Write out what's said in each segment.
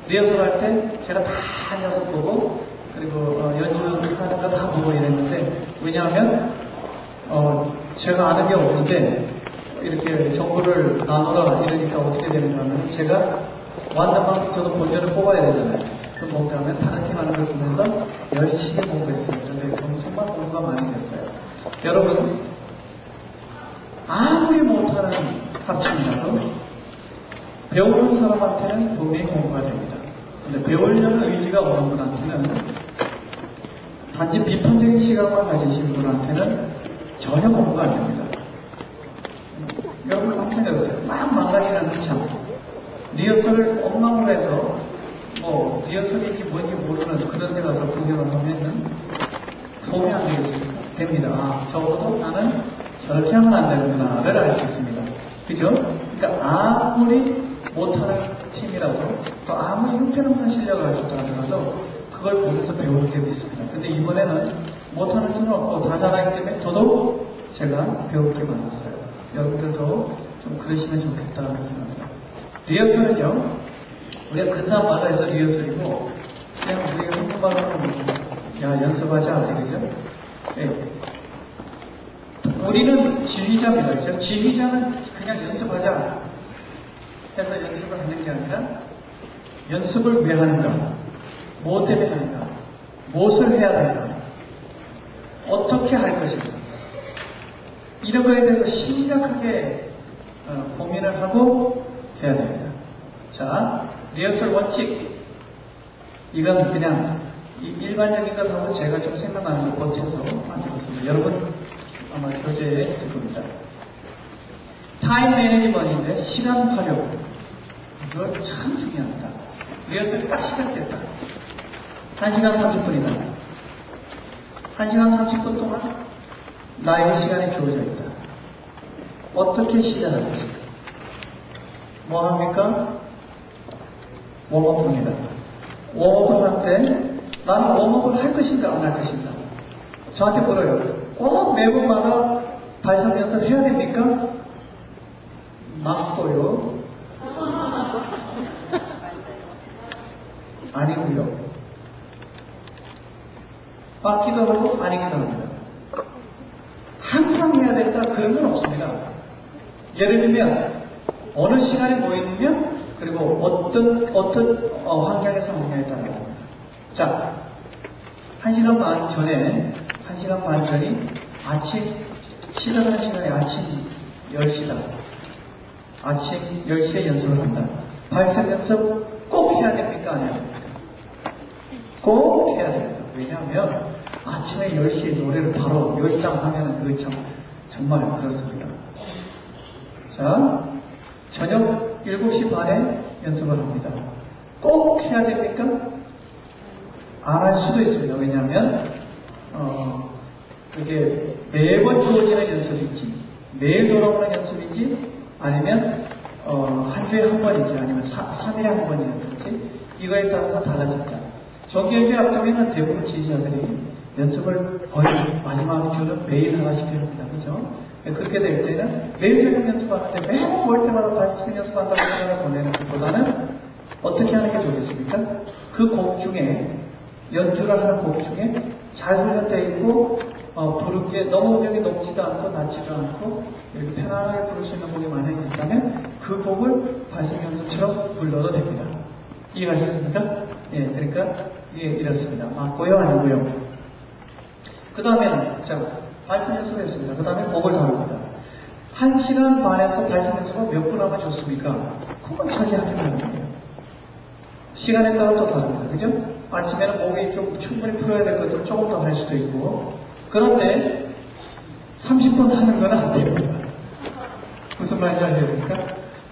리허설 할 때 제가 다 앉아서 보고 그리고 연주하는 거 다 보고 이랬는데 왜냐하면 제가 아는 게 없는데 이렇게 정보를 나누라 이러니까 어떻게 되는가 하면 제가 완전만 저도 본전을 뽑아야 되잖아요. 그 뭔가 하면 다른 팀 하는 걸 보면서 열심히 공부했어요. 그런데 정말 공부가 많이 됐어요. 여러분 아무리 못하는 학생이라도 배우는 사람한테는 분명히 공부가 됩니다. 근데 배우려는 의지가 없는 분한테는 단지 비판적인 시각만 가지신 분한테는 전혀 공부가 안 됩니다. 여러분 한번 생각해보세요. 막 망가지는 한참 리허설을 엉망으로 해서 리허설인지 뭔지 모르는 그런 데 가서 공연을 하면은 도움이 안 되겠습니까? 됩니다. 아, 적어도 나는 저렇게 하면 안 되는구나를 알 수 있습니다. 그죠? 그러니까 아무리 못하는 팀이라도 또 아무리 형편없는 실력을 가졌다 하더라도 그걸 보면서 배우는 게 있습니다. 근데 이번에는 못하는 팀은 없고 다 잘하기 때문에 더더욱 제가 배울 게 많았어요. 여러분들도 좀 그러시면 좋겠다는 생각합니다. 리허설은요, 우리가 큰 사람 말로 해서 리허설이고 그냥 우리가 한국말로는 야 연습하자 그러죠? 네. 우리는 지휘자입니다. 그죠? 지휘자는 그냥 연습하자 해서 연습을 하는 게 아니라 연습을 왜 하는가, 뭐 때문에 하는가, 무엇을 해야 되는가, 어떻게 할 것인가 이런 거에 대해서 심각하게 고민을 하고 해야 됩니다. 자, 리허설 원칙 이건 그냥 일반적인 것하고 제가 좀 생각나는 걸 버텨서 만들었습니다. 여러분 아마 교재에 있을 겁니다. 타임 매니지먼트인데 시간 활용 이거 참 중요합니다. 리허설이 딱 시작됐다. 1시간 30분이다. 1시간 30분 동안 나에게 시간이 주어져 있다. 어떻게 시작할 것인가? 뭐 합니까? 웜업입니다. 웜업을 할 때 나는 웜업을 할 것인가 안 할 것인가? 저한테 물어요. 꼭 매번마다 발성 연습 해야 됩니까? 맞고요. 아니고요. 맞기도 하고 아니기도 합니다. 항상 해야 된다 그런 건 없습니다. 예를 들면 어느 시간에 모이면 그리고 어떤 환경에서 하느냐에 따라 합니다. 자, 1시간 반 전에 1시간 반 전이 아침 시작하는 시간이 아침 10시다. 아침 10시에 연습을 한다. 발성 연습 꼭 해야 됩니까? 안 해야 됩니까? 꼭 해야 됩니다. 왜냐하면 아침에 10시에 노래를 바로 요일당 하면은 그게 정말 그렇습니다. 자, 저녁 7시 반에 연습을 합니다. 꼭 해야 됩니까? 안 할 수도 있습니다. 왜냐하면 그게 매번 주어지는 연습인지 매일 돌아오는 연습인지 아니면 한 주에 한 번인지 아니면 3일에 한 번이었든지 이거에 따라서 달라집니다. 정기연주회 앞두면은 대부분 지지자들이 연습을 거의 마지막 주는 매일 하나씩 합니다. 그죠? 그렇게 될 때는 매일 새벽 연습하는데 매번 모일 때마다 다시 연습한다고 시간을 보내는 것보다는 어떻게 하는 게 좋겠습니까? 그 곡 중에 연주를 하는 곡 중에 잘 훈련되어 있고 부르기에 너무 음역이 높지도 않고 낮지도 않고 이렇게 편안하게 부를 수 있는 곡이 만약에 있다면 그 곡을 발성 연습처럼 불러도 됩니다. 이해가셨습니까? 예, 그러니까 이게 이렇습니다. 맞고요, 아니고요. 그 다음에는 자 발성 연습했습니다. 그 다음에 곡을 다룹니다. 1시간 반에서 발성 연습을 몇 분 하면 좋습니까? 그건 자기한테 다른 거예요. 시간에 따라 또 다릅니다. 그죠? 아침에는 목이 좀 충분히 풀어야 될 것을 조금 더 할 수도 있고 그런데 30분 하는 건 안 됩니다. 무슨 말인지 아시겠습니까?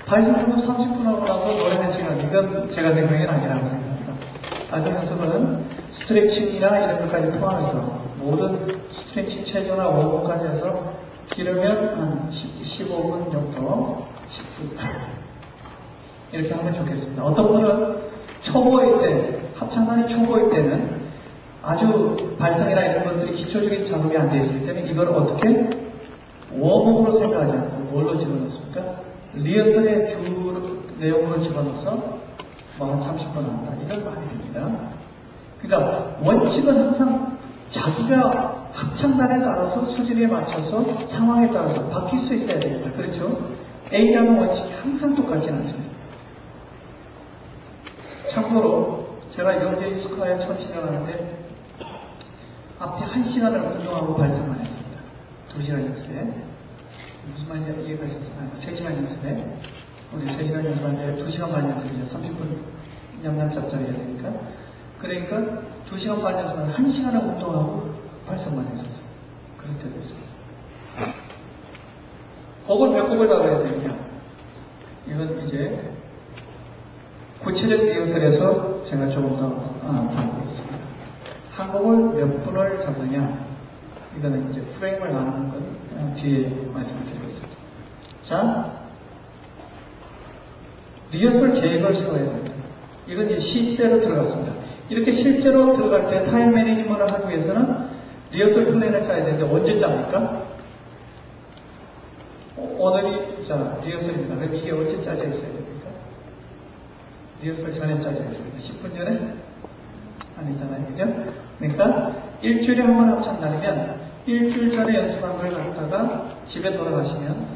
발성 연습 30분 하고 나서 노래 1시간 이건 제가 생각엔 아니라고 생각합니다. 발성 연습은 스트레칭이나 이런 것까지 포함해서 모든 스트레칭 체조나 워크까지 해서 길으면 한 15분 정도 10분 이렇게 하면 좋겠습니다. 어떤 분은 초보일 때 합창단이 초보일 때는 아주 발성이나 이런 것들이 기초적인 작업이 안 돼 있을 때는 이걸 어떻게 웜업으로 생각하지 않고 뭘로 집어넣습니까? 리허설의 주 내용으로 집어넣어서 뭐 한 30분 한다. 이건 말이 됩니다. 그러니까 원칙은 항상 자기가 합창단에 따라서 수준에 맞춰서 상황에 따라서 바뀔 수 있어야 됩니다. 그렇죠? A라는 원칙이 항상 똑같지는 않습니다. 참고로 제가 이렇게 익숙하게 처음 시작하는데 앞에 1시간을 운동하고 발성만 했습니다. 2시간 연습에. 무슨 말인지 이해가셨어요? 3시간 연습에. 우리 3시간 연습하는데 2시간 반 연습이죠. 30분 냠냠짭짭 해야 되니까. 그러니까 2시간 반 연습은 1시간을 운동하고 발성만 했었어요. 그럴 때도 있습니다. 곡을 몇 곡을 다 해야 되느냐? 이건 이제 구체적 리허설에서 제가 조금 더 다루겠습니다. 한 곡을 몇 분을 잡느냐? 이거는 이제 프레임을 나누는 건 뒤에 말씀을 드리겠습니다. 자, 리허설 계획을 세워야 됩니다. 이건 이제 시대로 들어갔습니다. 이렇게 실제로 들어갈 때 타임 매니지먼트를 하기 위해서는 리허설 플랜을 짜야 되는데 언제 짭니까? 오늘이 자 리허설입니다. 그럼 이게 언제 짜져 있어야 됩니까? 리허설 전에 짜져야 됩니다. 10분 전에? 아니잖아요. 그죠? 그러니까 일주일에 한 번 합창 다니면 일주일 전에 연습한 걸 갖다가 집에 돌아가시면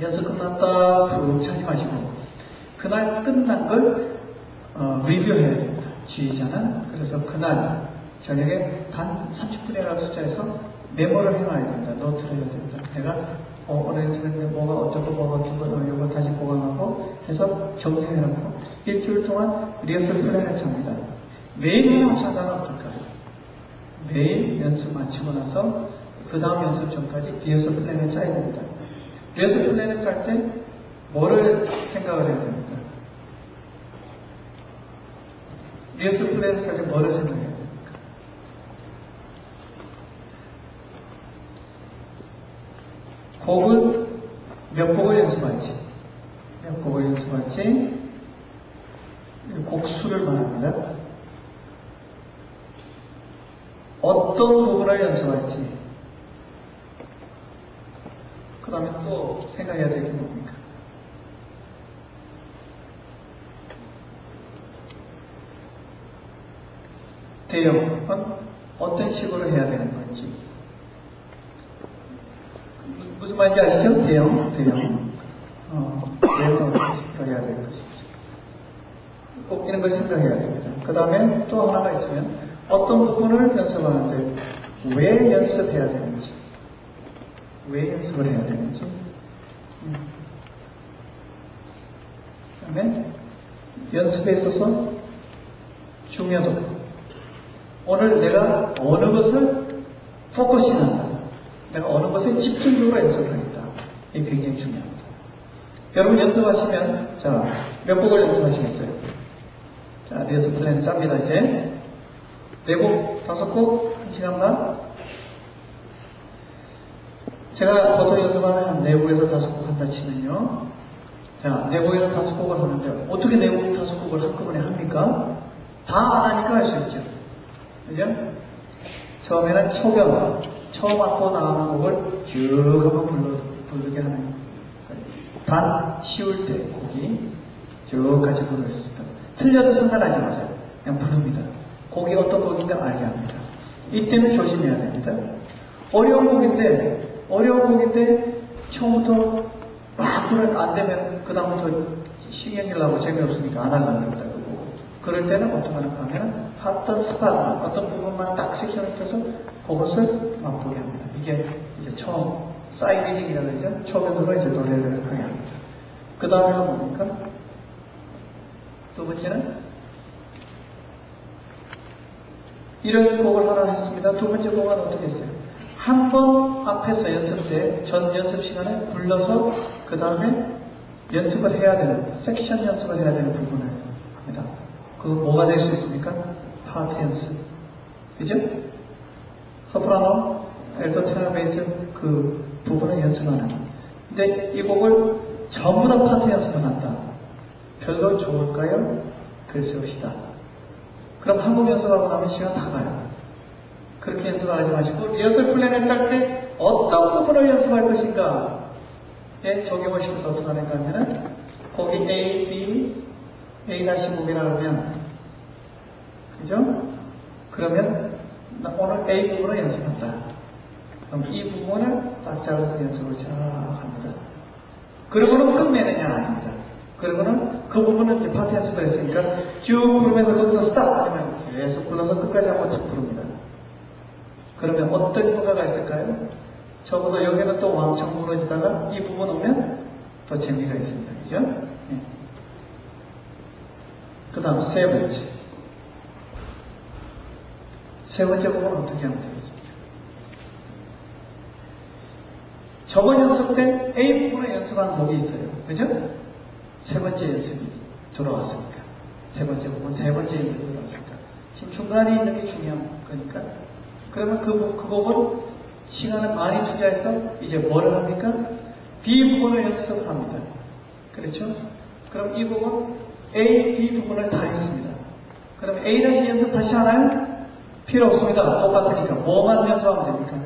연습 끝났다 툭 차지 마시고 그날 끝난 걸 리뷰해야 됩니다. 지휘자는 그래서 그날 저녁에 단 30분이라도 투자해서 메모를 해놔야 됩니다. 노트를 해야 됩니다. 내가 오늘 연습했는데 뭐가 어떻고 뭐가 어떻고 이걸 다시 보강하고 해서 정리해놓고 일주일 동안 리허설 플랜을 짭니다. 매일 하는 합창단은 어떨까요? 매일 연습 마치고 나서 그 다음 연습 전까지 리허설 플랜을 짜야 됩니다. 리허설 플랜을 짤 때 뭐를 생각을 해야 됩니까? 리허설 플랜을 짤 때 뭐를 생각해야 됩니까? 곡을 몇 곡을 연습할지 몇 곡을 연습할지 곡수를 말합니다. 어떤 부분을 연습할지 그 다음에 또 생각해야 될 게 뭡니까? 대형은 어떤 식으로 해야 되는 건지 무슨 말인지 아시죠? 대형은 어떤 식으로 해야 되는 것인지 꼭 이런 걸 생각해야 됩니다. 그 다음에 또 하나가 있으면 어떤 부분을 연습하는데 왜 연습해야 되는지 왜 연습을 해야 되는지 그 다음에 연습에 있어서 중요도 오늘 내가 어느 것을 포커싱한다 내가 어느 것에 집중적으로 연습을 하겠다 이게 굉장히 중요합니다. 여러분 연습하시면 자 몇 곡을 연습하시겠어요? 자 리허설 플랜 짭니다. 이제 4곡, 5곡, 1시간 반 제가 보통 연습하면 한 4곡에서 5곡 한다 치면요. 자, 4곡에서 5곡을 하는데 어떻게 4곡, 5곡을 한꺼번에 합니까? 다 안 하니까 할 수 있죠. 그죠? 처음에는 초경, 처음 악보 나가는 곡을 쭉 한번 부르게 하는 단 쉬울 때 곡이 쭉 같이 부르셨을 때 틀려도 상관하지 마세요. 그냥 부릅니다. 곡이 어떤 곡인가 알게 합니다. 이때는 조심해야 됩니다. 어려운 곡인데 처음부터 막 부르면 안 되면 그 다음부터 신경질나고 재미없으니까 안 하려고 합니다. 그럴 때는 어떻게 하는가 하면 어떤 스팟만 어떤 부분만 딱 섹션을 켜서 그것을 맛보게 합니다. 이게 이제 처음 사이리딩이라고 하죠. 초면으로 이제 노래를 하게 합니다. 그 다음에는 뭡니까? 두 번째는 이런 곡을 하나 했습니다. 두 번째 곡은 어떻게 했어요? 한 번 앞에서 연습 때, 전 연습 시간에 불러서 그 다음에 연습을 해야 되는, 섹션 연습을 해야 되는 부분을 합니다. 그 뭐가 될 수 있습니까? 파트 연습. 그죠? 소프라노, 엘토, 테너, 베이스 그 부분을 연습하는. 근데 이 곡을 전부 다 파트 연습을 한다. 별로 좋을까요? 그럴 수 없이다. 그럼 한국 연습하고 나면 시간 다 가요. 그렇게 연습을 하지 마시고 리허설 플랜을 짤 때 어떤 부분을 연습할 것인가에 적용을 시켜서 어떻게 하는가 하면은 곡이 A, B, A-곡이라 그러면, 그죠? 그러면 나 오늘 A 부분을 연습한다. 그럼 이 부분을 딱 잘라서 연습을 잘 합니다. 그러고는 끝내느냐 아닙니다. 그러고는 그 부분은 이제 파트 연습을 했으니까 쭉 부르면서 거기서 스탑 아니면 계속 불러서 끝까지 한번 쭉 부릅니다. 그러면 어떤 효과가 있을까요? 적어도 여기는 또 왕창 무너지다가 이 부분 오면 더 재미가 있습니다. 그죠? 네. 그 다음 세 번째. 세 번째 부분은 어떻게 하면 되겠습니까? 저번 연습 때 A 부분을 연습한 곡이 있어요. 그죠? 세 번째 연습이 들어왔으니까. 세 번째 부분, 세 번째 연습이 들어왔으니까. 지금 중간에 있는 게 중요한 거니까. 그러면 그 곡은 시간을 많이 투자해서 이제 뭐를 합니까? B 부분을 연습합니다. 그렇죠? 그럼 이 곡은 A, B 부분을 다 했습니다. 그럼 A 다시 연습 다시 하나요? 필요 없습니다. 똑같으니까. 뭐만 연습하면 됩니까?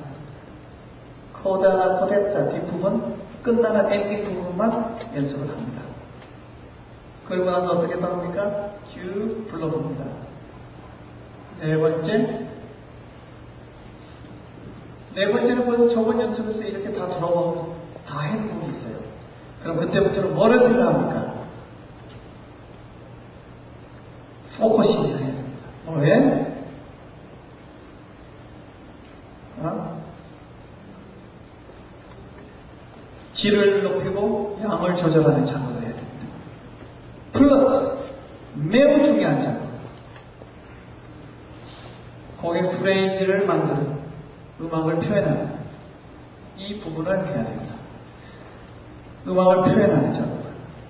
코드 하나 코드했다. 뒷부분, 끝나는 엔딩 부분만 연습을 합니다. 그리고 나서 어떻게 합니까? 쭉 불러봅니다. 네 번째는 벌써 저번 연습에서 이렇게 다 들어오고 다 한 곡이 있어요. 그럼 그때부터는 뭐를 생각합니까? 포커싱이 해야 됩니다. 왜? 질을 높이고 양을 조절하는 작업을 해야 됩니다. 플러스 매우 중요한 작업. 곡의 프레이즈를 만드는 음악을 표현하는 이 부분을 해야 됩니다. 음악을 표현하는 작업.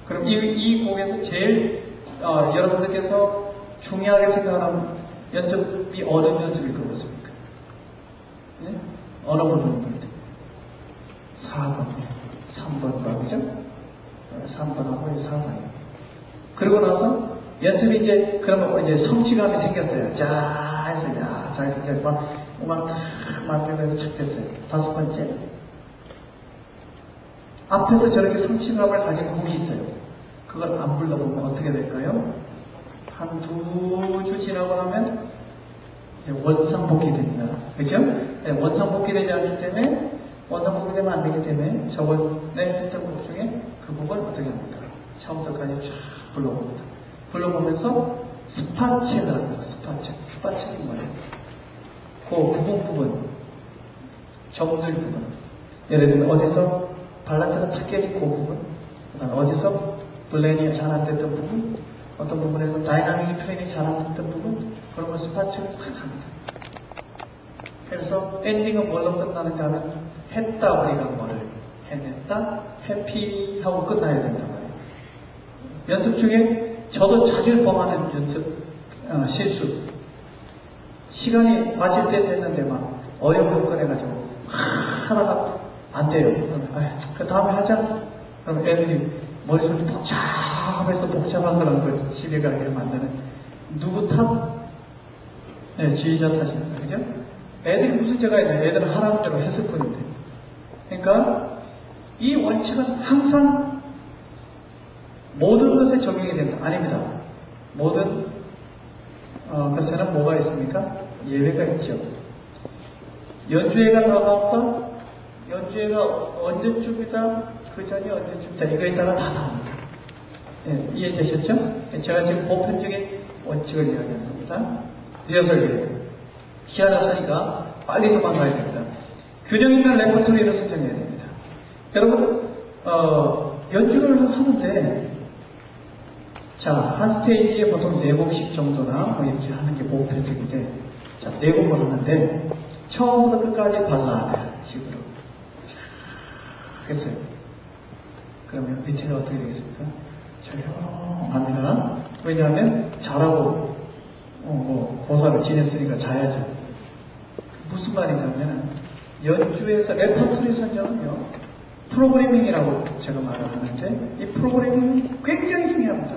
그럼 이 곡에서 제일 여러분들께서 중요하게 생각하는 연습이 어느 연습일 것 같습니까? 네? 어느 부분입니다. 4번, 3번과 그죠? 3번하고 4번이에요. 그러고 나서 연습이 이제 그러면 이제 성취감이 생겼어요. 자 해서 자 이렇게 막 음악 다 만들면서 착했어요. 다섯 번째, 앞에서 저렇게 성취감을 가진 곡이 있어요. 그걸 안 불러보면 어떻게 될까요? 한 2주 지나고 나면 이제 원상복귀 됩니다. 그죠? 네, 원상복귀 되지 않기 때문에 원상복귀 되면 안 되기 때문에 저번에 했던 곡 중에 그 곡을 어떻게 합니까? 처음부터까지 쫙 불러봅니다. 불러보면서 스팟체크를 합니다. 스팟체크가 뭐예요? 그 부분, 점들 부분. 예를 들면 어디서 밸런스가 탁 깨진 그 부분, 그다음에 어디서 블렌이 잘 안 됐던 부분, 어떤 부분에서 다이나믹 표현이 잘 안 됐던 부분, 그런 거 스팟체크를 탁 합니다. 그래서 엔딩은 뭘로 끝나는가 하면 했다 우리가 뭐를 해냈다, 해피하고 끝나야 된단 말이에요. 연습 중에 저도 자주 범하는 연습 실수. 시간이 맞을 때 됐는데 막 어려운 거 꺼내가지고 하다가 안 돼요. 그러면 그 다음에 하자. 그럼 애들이 머릿속이 복잡해서 복잡한 거라는 걸 집에 가게 만드는 누구 탓? 네, 지휘자 탓입니다. 그죠? 애들이 무슨 죄가 있나요? 애들은 하라는 대로 했을 뿐인데. 그러니까 이 원칙은 항상 모든 것에 적용이 된다. 아닙니다. 모든 것에는 뭐가 있습니까? 예외가 있죠. 연주회가 다가왔다. 연주회가 언제쯤이다. 그 전이 언제쯤이다. 이거에 따라 다 다릅니다. 예, 이해되셨죠? 제가 지금 보편적인 원칙을 이야기하는 겁니다. 리허설이에요. 시간 없으니까 빨리 도망가야 됩니다. 균형 있는 레퍼토리를 선정해야 됩니다. 여러분 연주를 하는데 자, 한 스테이지에 보통 4곡씩 정도나 뭐 이렇게 하는 게 목표적인데 자, 4곡을 하는데 처음부터 끝까지 발라드 식으로 했어요. 그러면 밑에가 어떻게 되겠습니까? 조용합니다. 왜냐하면 잘하고 고사를 지냈으니까 자야죠. 무슨 말인가 하면 연주에서 레퍼토리 선정은요 프로그래밍이라고 제가 말을 하는데 이 프로그래밍은 굉장히 중요합니다.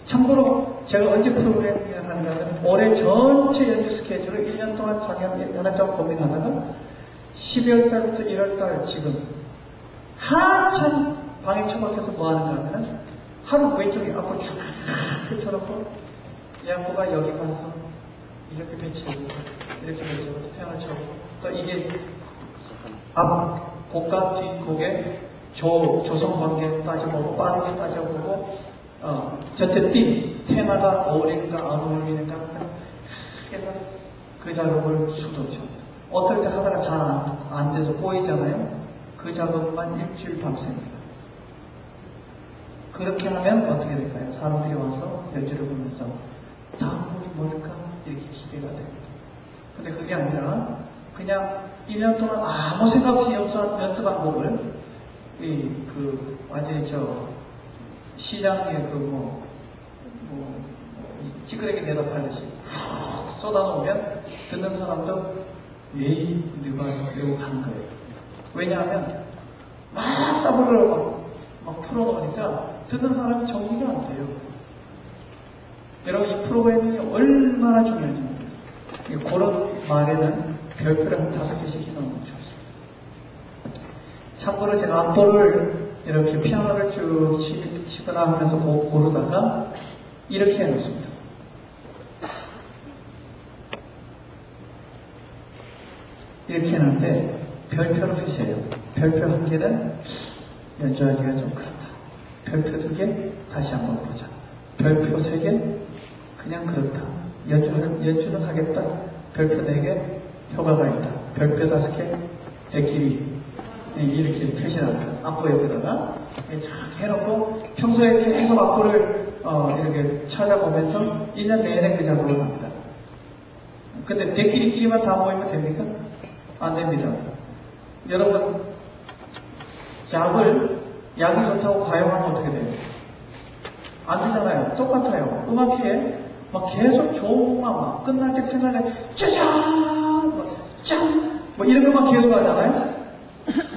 참고로 제가 언제 프로그래밍을 하는가 하면 올해 전체 연주 스케줄을 1년 동안 작년 고민하다가 12월 달부터 1월 달 지금 한참 방에 처박혀서 뭐 하는가 하면 하루 왼쪽에 앞으로 쭉 펼쳐놓고 이 악보가 여기 가서 이렇게 배치하고 이렇게 배치하고 피아노 쳐고 또 이게 앞 곡과 뒤 곡의 조성 관계 따져보고 빠르게 따져보고 전체 테마가 어울리는가 안 어울리는가 그래서 그 작업을 수도 없죠. 어떨 때 하다가 잘 안 돼서 꼬이잖아요. 그 작업만 일주일 밤새입니다. 그렇게 하면 어떻게 될까요? 사람들이 와서 연주를 보면서 다음 곡이 뭘까? 이렇게 기대가 됩니다. 근데 그게 아니라 그냥 1년 동안 아무 생각 없이 연습한 곡을 완전히 시장에 찌끄레기 내다 팔듯이 훅 쏟아놓으면 듣는 사람도 예의 내고 가는 거예요. 왜냐하면 막 싸구려 막 풀어놓으니까 듣는 사람이 정리가 안 돼요. 여러분 이 프로그램이 얼마나 중요한지 그런 말에는 별표를 한 5개씩 해놓으면 좋습니다. 참고로 제가 악보를 이렇게 피아노를 쭉 치거나 하면서 고르다가 이렇게 해놓습니다. 이렇게 해놨는데 별표로 표시해요. 별표 한 개는 연주하기가 좀 그렇다. 별표 2개 다시 한번 보자. 별표 3개 그냥 그렇다. 연주는 하겠다. 별표 4개 효과가 있다. 별표 5개 대끼리 이렇게 표시합니다. 악보 옆에다가 쫙 해놓고 평소에 계속 악보를 이렇게 찾아보면서 1년 내내 그 작업을 합니다. 근데 대끼리끼리만 다 모이면 됩니까? 안 됩니다. 여러분 약이 좋다고 과용하면 어떻게 돼요? 안 되잖아요. 똑같아요. 음악회에 막 계속 좋은 곡만 막 끝날 때 짜잔 짠 이런 것만 계속 하잖아요.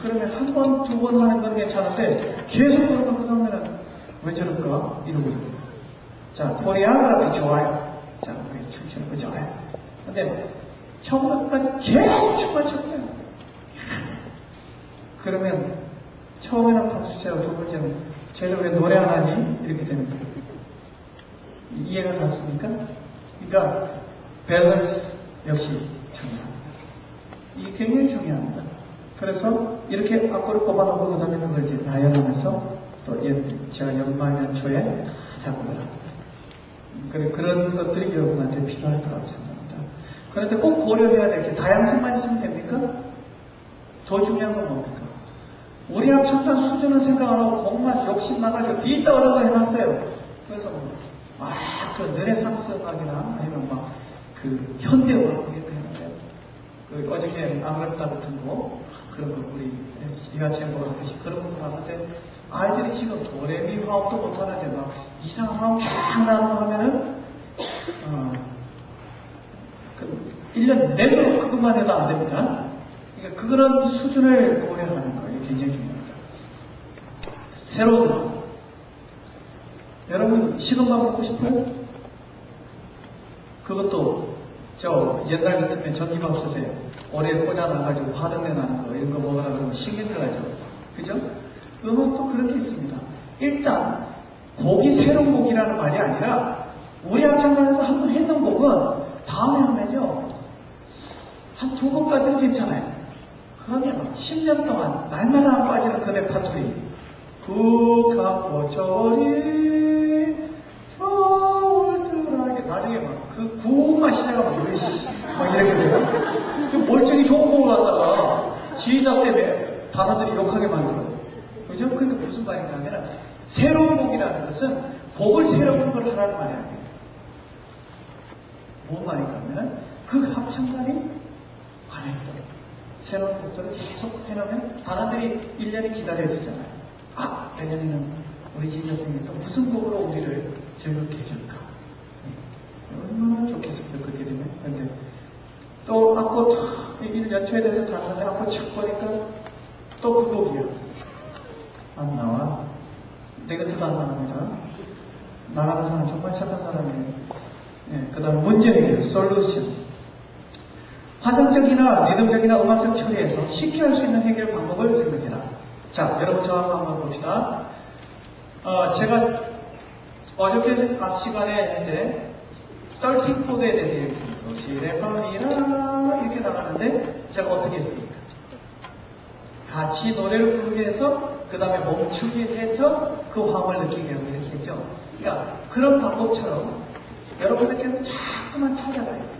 그러면 한 번, 2번 하는 건 괜찮은데 계속 그러면 하면은 왜 저럴까? 이러고 있는 거예요. 자, 코리아그라피 좋아요. 자, 우리 춤추는 거 좋아요. 근데 처음부터까지 계속 춤만 춰요. 그러면 처음에는 박수 쳐요. 두 번째는 쟤는 왜 노래 안 하니? 이렇게 되는 거예요. 이해가 갔습니까? 그러니까 밸런스 역시 중요합니다. 이게 굉장히 중요합니다. 그래서 이렇게 악보를 뽑아놓고 그 다음에 그걸 이제 나열하면서 또 제가 연말 연초에 작업을 합니다. 그런 것들이 여러분한테 필요할 거라고 생각합니다. 그런데 꼭 고려해야 될 게 다양성만 있으면 됩니까? 더 중요한 건 뭡니까? 우리 합창단 수준은 생각 안 하고 곡만 욕심 나가지고 뒤따 어려운 거 해놨어요. 그래서 그 르네상스 음악이나 아니면 현대음악 이렇게 했는데 어저께 아그럽다 같은 거 그런 거 우리 이하체인거 같듯이 그런 것도 하는데 아이들이 지금 도레미 화음도 못하는데 막 이상한 화음 쫙 나는 거 하면은 1년 내도록 그것만 해도 안 됩니다. 그러니까 그런 수준을 고려하는 거예요. 굉장히 중요합니다. 새로운 거. 여러분 식은밥 먹고 싶어요? 그것도 옛날 같으면 전기밥솥에 오래 꽂아놔가지고 화덕내 나는 거 이런 거 먹으라 그러면 신경 들어가죠. 그죠? 음악도 그렇게 있습니다. 일단 곡이 새로운 곡이라는 말이 아니라 우리 합창단에서 한 번 했던 곡은 다음에 하면요 한 2번까지는 괜찮아요. 그러면 막 10년 동안 날마다 안 빠지는 그 레파토리 훅하고 고쳐버린 겨울들하게 나중에 막 그 구호만 시작하면 막 이렇게 돼요. 좀 멀쩡히 좋은 곡을 갖다가 지휘자 때문에 단어들이 욕하게 만들어요. 그죠? 근데 무슨 말인가 하면 새로운 곡이라는 것은 곡을 새로운 걸 하라는 말이 아니에요. 뭔 말인가 하면 그 합창단이 관했던 새로운 곡들을 계속 해놓으면 단원들이 1년이 기다려지잖아요. 내년에는 우리 지휘자 선생님이 또 무슨 곡으로 우리를 즐겁게 해줄까? 얼마나 좋겠습니까? 그렇게 되면. 근데 또 악보 1년 초에 대해서 다루는데 악보 쭉 보니까 또 그 곡이야. 안 나와. 네거티브 안 나갑니다. 나가는 사람 정말 착한 사람이에요. 그 다음 문제예요. 솔루션. 화성적이나 리듬적이나 음악적 처리에서 쉽게 할 수 있는 해결 방법을 생각해라. 자, 여러분 저하고 한번 봅시다. 제가 어저께 앞 시간에 이제 13 코드에 대해서 얘기했습니다. 시레파미라 이렇게 나가는데 제가 어떻게 했습니까? 같이 노래를 부르게 해서 그 다음에 멈추게 해서 그 화음을 느끼게 하고 이렇게 했죠. 그러니까 그런 방법처럼 여러분들께서 자꾸만 찾아가야 됩니다.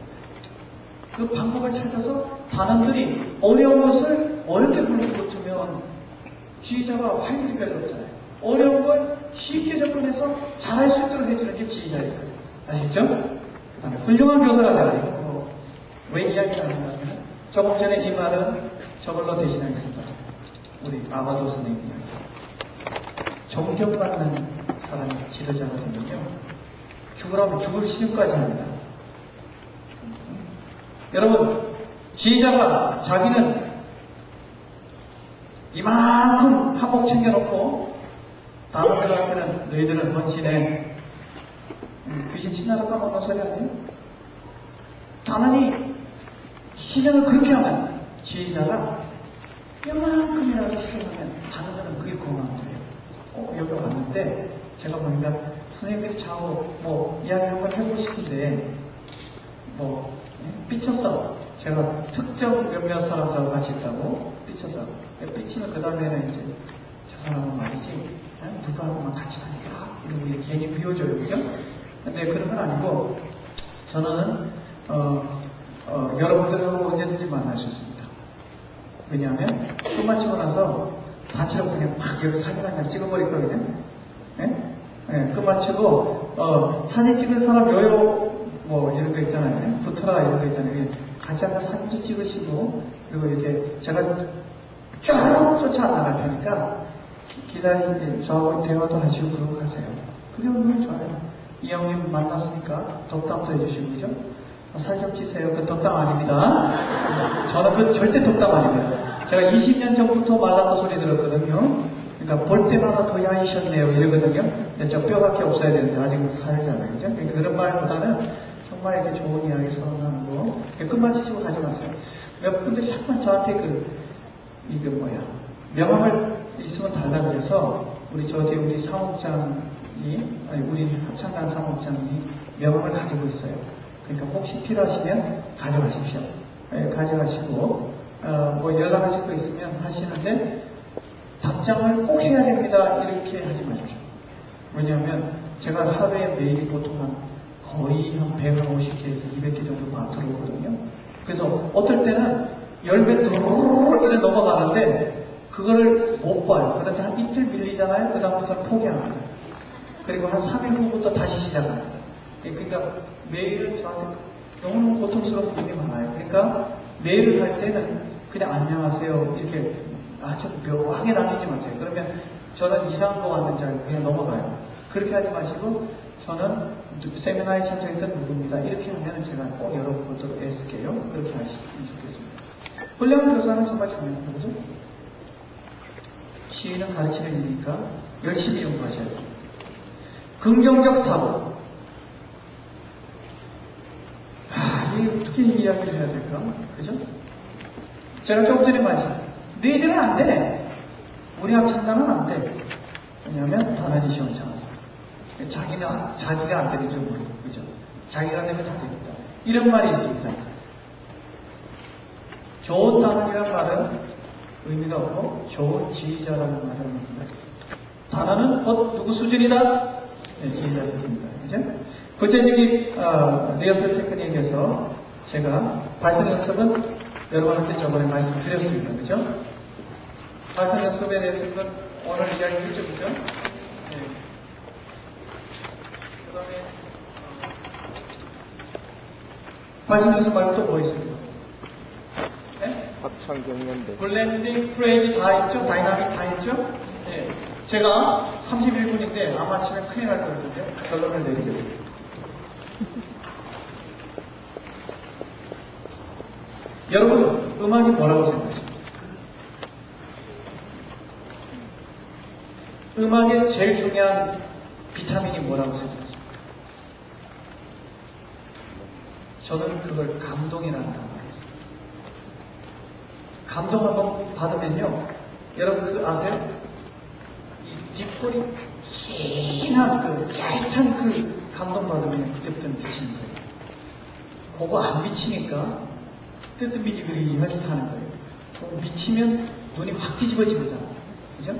그 방법을 찾아서 단원들이 어려운 것을 어렵게 부르고 붙으면 지휘자가 활력이 별로 없잖아요. 어려운 걸 쉽게 접근해서 잘할 수 있도록 해주는 게 지휘자예요. 아시겠죠? 그 다음에 훌륭한 교사가 되어요. 왜 이야기를 하냐면 조금 전에 이 말은 저걸로 대신하겠습니다. 우리 아바도 선생님 이야기. 존경받는 사람이 지도자가 되면요. 죽으라면 죽을 시름까지 합니다. 여러분, 지휘자가 자기는 이만큼 한복 챙겨놓고 단원들한테는 너희들은 헌신해. 귀신 신나라 까먹는 소리 아니에요? 단원이 희생을 그렇게 하면 지휘자가 이만큼이라도 희생하면 단원들은 그게 고마운 거예요. 여기 왔는데 제가 보니까 선생님들이 자고 이야기 한번 해보고 싶은데 삐쳤어. 제가 특정 몇몇 사람들하고 같이 있다고 삐쳤어. 삐치면 그 다음에는 이제 저 사람은 말이지 누구하고만 같이 다니더라 이러고 이렇게 괜히 비워줘요. 그죠? 근데 그런 건 아니고 저는 여러분들하고 언제든지 만날 수 있습니다. 왜냐하면 끝마치고 나서 단체로 그냥 막 여기 사진 한 장 찍어버리거든요. 끝마치고 사진 찍은 사람 요요 이런 거 있잖아요. 붙어라 이런 거 있잖아요. 같이 한번 사진 좀 찍으시고 그리고 이렇게 제가 쭉 쫓아 안 나갈 테니까 기다리시고 저하고 대화도 하시고 그러고 가세요. 그게 얼마나 좋아요. 이 형님 만났으니까 덕담도 해주시고 그죠? 살 좀 찌세요. 그 덕담 아닙니다. 저는 그 절대 덕담 아닙니다. 제가 20년 전부터 말랐다 소리 들었거든요. 그러니까 볼 때마다 더 야이셨네요 이러거든요. 근데 저 뼈밖에 없어야 되는데 아직은 살잖아요. 그죠? 그런 말보다는 정말 이렇게 좋은 이야기 서운하는 거 끝마치시고 가지 마세요. 몇 분들이 자꾸만 저한테 명함을 있으면 달라 그래서 우리 우리 사무국장이 우리 합창단 사무국장이 명함을 가지고 있어요. 그러니까 혹시 필요하시면 가져가십시오. 가져가시고 연락하실 거 있으면 하시는데 답장을 꼭 해야 됩니다. 이렇게 하지 마십시오. 왜냐하면 제가 하루에 메일이 보통 거의 한 150개에서 200개 정도 막 들어오거든요. 그래서 어떨 때는 10배 이렇게 넘어가는데 그거를 못 봐요. 그런데 한 이틀 밀리잖아요. 그 다음부터는 포기합니다. 그리고 한 3일 후부터 다시 시작합니다. 그러니까 메일은 저한테 너무 고통스러운 부분이 많아요. 그러니까 메일을 할 때는 그냥 안녕하세요 이렇게 아주 묘하게 남기지 마세요. 그러면 저는 이상한 거 왔는지 알고 그냥 넘어가요. 그렇게 하지 마시고 저는 세미나에 참석했던 누구입니다. 이렇게 하면 제가 꼭 여러분들도 애쓸게요. 그렇게 하시면 좋겠습니다. 훌륭한 교사는 정말 중요한 거죠. 시인은 가르치는 일이니까 열심히 연구하셔야 됩니다. 긍정적 사고. 이게 어떻게 이야기를 해야 될까? 그죠? 제가 조금 전에 말했습니다. 너희들은 안 돼. 우리 합창단은 안 돼. 왜냐하면 단원이 시원찮았어요. 자기가 안 되는 줄 모르고, 그죠? 자기가 되면 다 됩니다. 이런 말이 있습니다. 좋은 단원이라는 말은 의미가 없고, 좋은 지휘자라는 말은 의미가 있습니다. 단원은 곧 누구 수준이다? 네, 지휘자 수준이다. 그죠? 구체적인 리허설 테크닉에서 제가 발성 연습은 여러분한테 저번에 말씀드렸습니다. 그죠? 발성 연습에 대해서 오늘 이야기했죠. 그죠? 네. 그 다음에 발성 연습 말고 또 뭐 있습니까? 네? 합창경연대 블렌딩, 프레이지 다 했죠? 다이나믹 다 했죠? 네. 제가 31분인데 아마 아침에 큰일 날 것 같은데 결론을 내리겠습니다. 여러분, 음악이 뭐라고 생각하십니까? 음악의 제일 중요한 비타민이 뭐라고 생각하십니까? 저는 그걸 감동이라는 단어를 했습니다. 감동 한번 받으면요, 여러분 그거 아세요? 이 뒷골이 진한 그 짜릿한 그 감동받으면 그때부터 미치는 거예요. 그거 안 미치니까 뜨뜻미지근하게 사는 거예요. 미치면 눈이 확 뒤집어집니다. 그죠?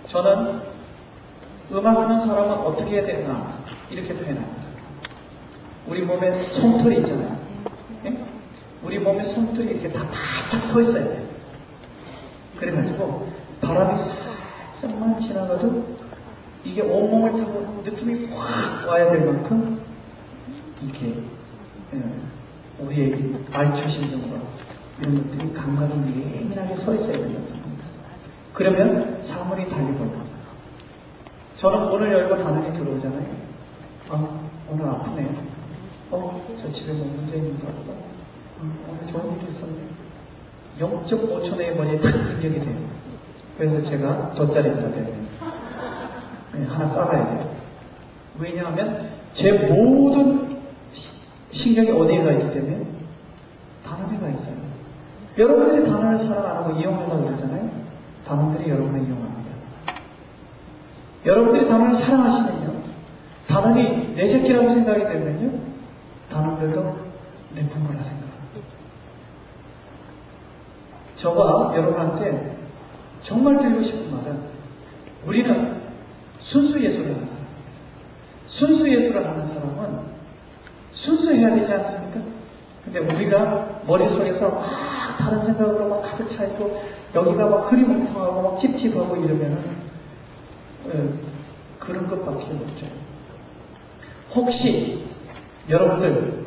저는 음악하는 사람은 어떻게 해야 되나 이렇게 표현합니다. 우리 몸에 솜털이 있잖아요. 예? 우리 몸에 솜털이 이렇게 다 바짝 서 있어야 돼요. 그래가지고 바람이 살짝만 지나가도 이게 온몸을 타고 느낌이 확 와야 될 만큼 이렇게 우리의 말추신경과 이런 것들이 감각이 예민하게 서 있어야 되는 겁니다. 그러면 사물이 달리거든요. 저는 문을 열고 단원이 들어오잖아요. 아, 오늘 아프네요. 저 집에 뭐 문제 있는가 보다. 오늘 좋은 일이 있었는데 0.5초 내에 머리에 탁 인격이 돼요. 그래서 제가 돗자리에다 대요. 하나 깔아야 돼요. 왜냐하면 제 모든 신경이 어디에 가 있기 때문에 단원에 가 있어요. 여러분들이 단원을 사랑 안 하고 이용하려고 그러잖아요. 단원들이 여러분을 이용합니다. 여러분들이 단원을 사랑하시면요, 단원이 내 새끼라고 생각이 되면요, 단원들도 내 부모라 생각합니다. 저와 여러분한테 정말 드리고 싶은 말은, 우리는 순수 예술을 하는 사람입니다. 순수 예술을 하는 사람은 순수해야 되지 않습니까? 근데 우리가 머릿속에서 막 다른 생각으로 막 가득 차 있고, 여기가 막 흐리멍텅하고 막 찝찝하고 이러면은 그런 것밖에 없죠. 혹시 여러분들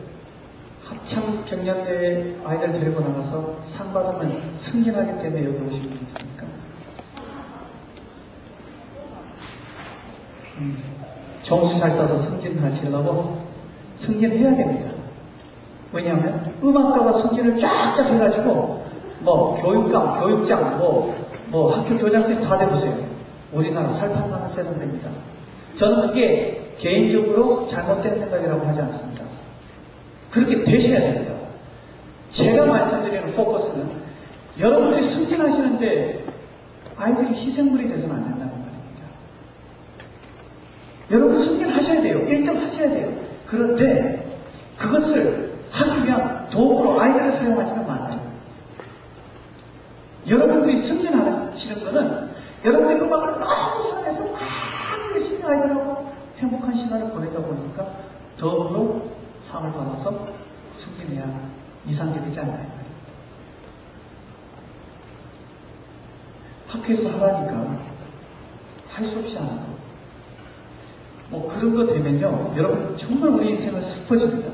합창 경연대회 아이들 데리고 나가서 상 받으면 승진하기 때문에 여기 오신 분 있습니까? 점수 잘 따서 승진하시려고 승진해야 됩니다. 왜냐하면 음악가가 승진을 쫙쫙 해가지고 뭐 교육감, 교육장, 뭐 학교 교장선생님 다 돼보세요. 우리나라 살판나는 세상입니다. 저는 그게 개인적으로 잘못된 생각이라고 하지 않습니다. 그렇게 되셔야 됩니다. 제가 말씀드리는 포커스는 여러분들이 승진하시는데 아이들이 희생물이 돼서는 안 된다는 말입니다. 여러분 승진하셔야 돼요. 1등 하셔야 돼요. 그런데 그것을 하기 위한 도구로 아이들을 사용하지는 말아요. 여러분들이 승진하시는 거는 여러분들이 음악을 너무 사랑해서 막 열심히 아이들하고 행복한 시간을 보내다 보니까 덤으로 상을 받아서 승진해야 이상적이지 않나요? 학교에서 하라니까 할 수 없이 하는 거. 뭐 그런 거 되면요, 여러분 정말 우리 인생은 슬퍼집니다.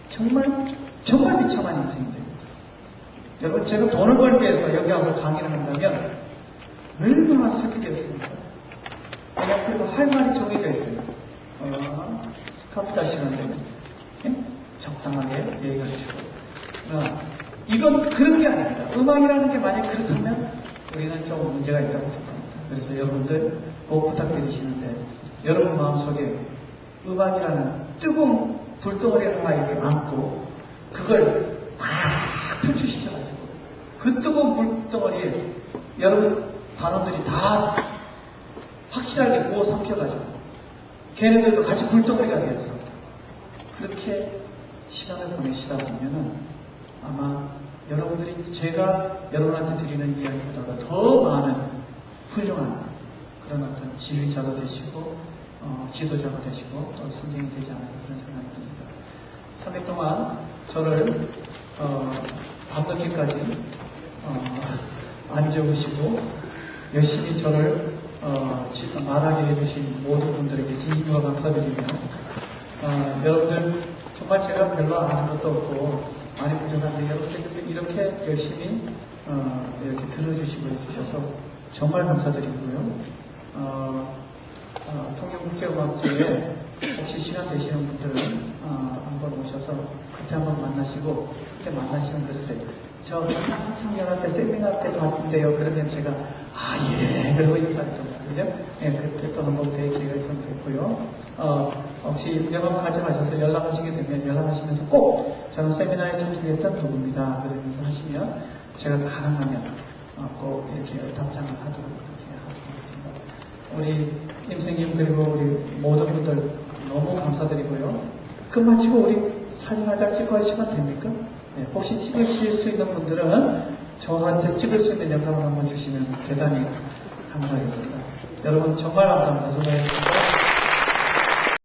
정말 비참한 인생이 됩니다. 여러분, 제가 돈을 벌기 위해서 여기 와서 강의를 한다면 얼마나 슬프겠습니까? 그냥 그리고 할 말이 정해져 있어요. 카피타 시간에 적당하게 얘기를 치고. 이건 그런 게 아닙니다. 음악이라는 게 만약 그렇다면 우리는 좀 문제가 있다고 생각합니다. 그래서 여러분들 꼭 부탁드리시는데, 여러분 마음속에 음악이라는 뜨거운 불덩어리 하나 이렇게 안고 그걸 다 표출시켜가지고 그 뜨거운 불덩어리에 여러분 단원들이 다 확실하게 구워 삼켜가지고 걔네들도 같이 불덩어리가 되어서 그렇게 시간을 보내시다 보면은 아마 여러분들이 제가 여러분한테 드리는 이야기보다 더 많은 훌륭한 그런 어떤 지휘자가 되시고 지도자가 되시고 또 선생님이 되지 않을까 그런 생각이 듭니다. 3일 동안 저를 밤늦게까지 앉아오시고 열심히 저를 말하게 해주신 모든 분들에게 진심으로 감사드리며, 여러분들 정말 제가 별로 아는 것도 없고 많이 부족한데 여러분들께서 이렇게 열심히 이렇게 들어주시고 해주셔서 정말 감사드리고요. 통영국제음악제에 혹시 시간 되시는 분들은 한번 오셔서 그때 한번 만나시고, 그때 만나시면 그러세요. 저 학창연합회 세미나 때 봤는데요. 그러면 제가 예 그러고 인사를 좀 하거든요. 그때 또 한번 뵐 기회가 있으면 됐고요. 혹시 명함 가져가셔서 연락하시게 되면 연락하시면서 꼭 저는 세미나에 참석했던 누구입니다 그러면서 하시면 제가 가능하면 꼭 이렇게 답장을 하도록 그렇게 하겠습니다. 우리 임생님 그리고 우리 모든 분들 너무 감사드리고요. 그 마치고 우리 사진 한 장 찍어야 시간 됩니까? 네, 혹시 찍으실 수 있는 분들은 저한테 찍을 수 있는 영감을 한번 주시면 대단히 감사하겠습니다. 여러분 정말 감사합니다. 수고하셨습니다.